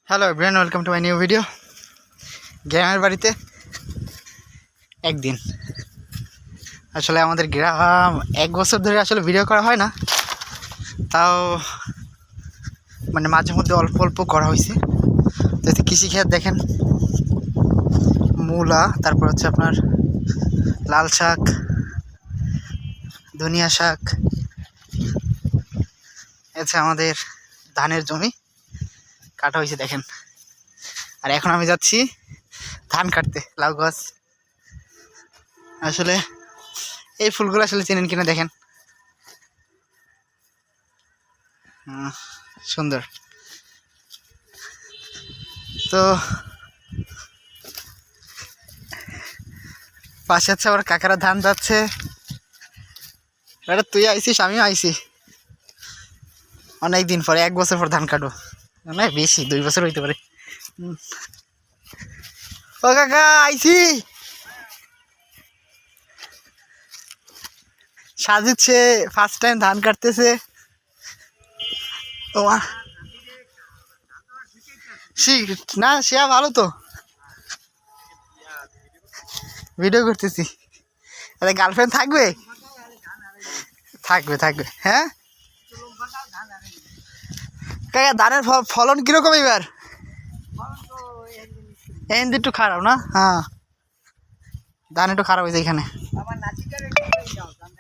Hello everyone, welcome to my new video. গ্রামের বাড়িতে একদিন। আসলে আমাদের গ্রাম এক বছর ধরে আসলে ভিডিও করা হয় না, তাও মানে মাঝে মধ্যে অল্প অল্প করা হয়েছে। তো কৃষিক্ষেত দেখেন, মূলা, তারপর হচ্ছে আপনার লাল শাক, ধনিয়া শাক, হচ্ছে আমাদের ধানের জমি কাটা হয়েছে দেখেন। আর এখন আমি যাচ্ছি ধান কাটতে, লাউ গাছ। আসলে এই ফুলগুলো আসলে চেনেন কিনা দেখেন, সুন্দর। তো পাশে হচ্ছে আবার কাকারা ধান যাচ্ছে। এটা তুই আইসিস, আমিও আইসি অনেক দিন পরে, 1 বছর পর ধান কাটো, না বেশি 2 বছর হইতে পারে। ও কাকা আইসি, সাজিচ্ছে, ফার্স্ট টাইম ধান কাটতেছে। ও না, সে ভালো তো, ভিডিও করতেছি। আরে গার্লফ্রেন্ড থাকবে থাকবে থাকবে হ্যাঁ কাকা, ধানের ফলন কিরকম এবার? এখান একটু খারাপ না? হ্যাঁ, ধান একটু খারাপ হয়েছে এখানে।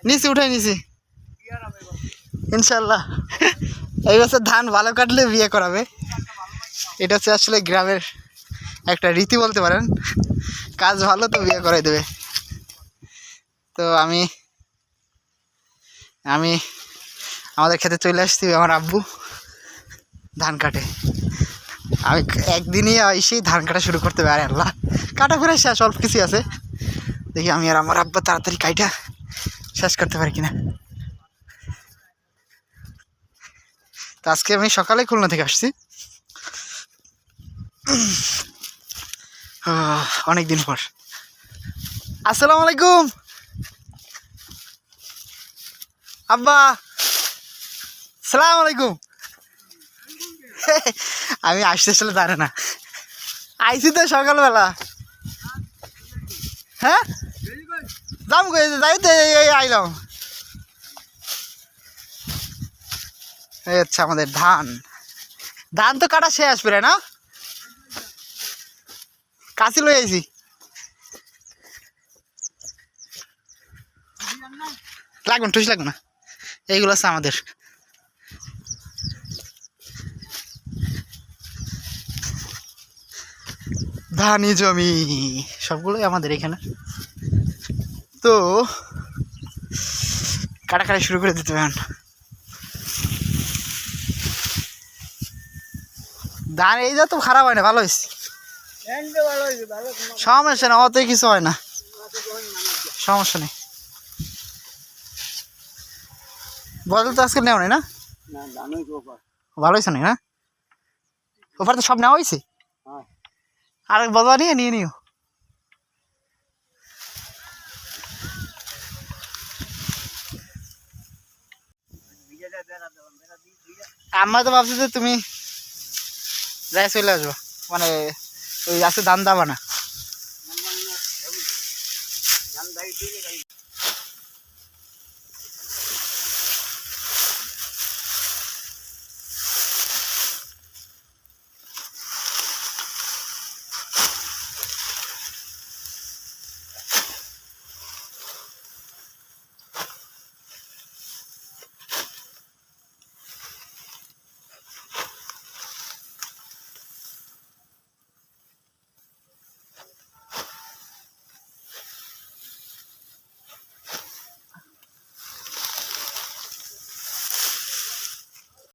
নিচে উঠাই নিছি ইনশাল্লাহ। এই বছর ধান ভালো কাটলে বিয়ে করাবে। এটা হচ্ছে আসলে গ্রামের একটা রীতি বলতে পারেন, কাজ ভালো তো বিয়ে করাই দেবে। তো আমি আমাদের ক্ষেতে চলে আসছি, আমার আব্বু ধান কাটে। আমি একদিনই এসেই ধান কাটা শুরু করতে পারে। আল্লাহ, কাটা ফেরা শেষ, অল্প কিছু আছে। দেখি আমি আর আমার আব্বা তাড়াতাড়ি কাইটা শেষ করতে পারি কিনা। তো আজকে আমি সকালে খুলনা থেকে আসছি, অনেকদিন পর। আসসালামু আলাইকুম আব্বা। সালাম আলাইকুম। আমি আসতে আসলে জানে না, আইসি তো সকালবেলা। হ্যাঁ যাম, যাই তো আইলাম। এই হচ্ছে আমাদের ধান। ধান তো কাটা শেষ প্রায় না? কাশি লই আইছি। লাগবে না, টুসি লাগবে না। এইগুলো আছে আমাদের। ধানি জমি সবগুলোই আমাদের এখানে। তো কাটাকাটি শুরু করে দিতে পারেন। ধান এই যা তো খারাপ হয় না, ভালো হয়েছে, সমস্যা না, অতই কিছু হয় না, সমস্যা নেই। বদল তো আজকে নেওয়া নেই না? ভালো হয়েছে না? ওপার তো সব নেওয়া হয়েছে, আর বদলা নিয়ে নিও। আমরা তো ভাবছি যে তুমি যাই চলে আসবো, মানে ওই আছে ধান দাবা না।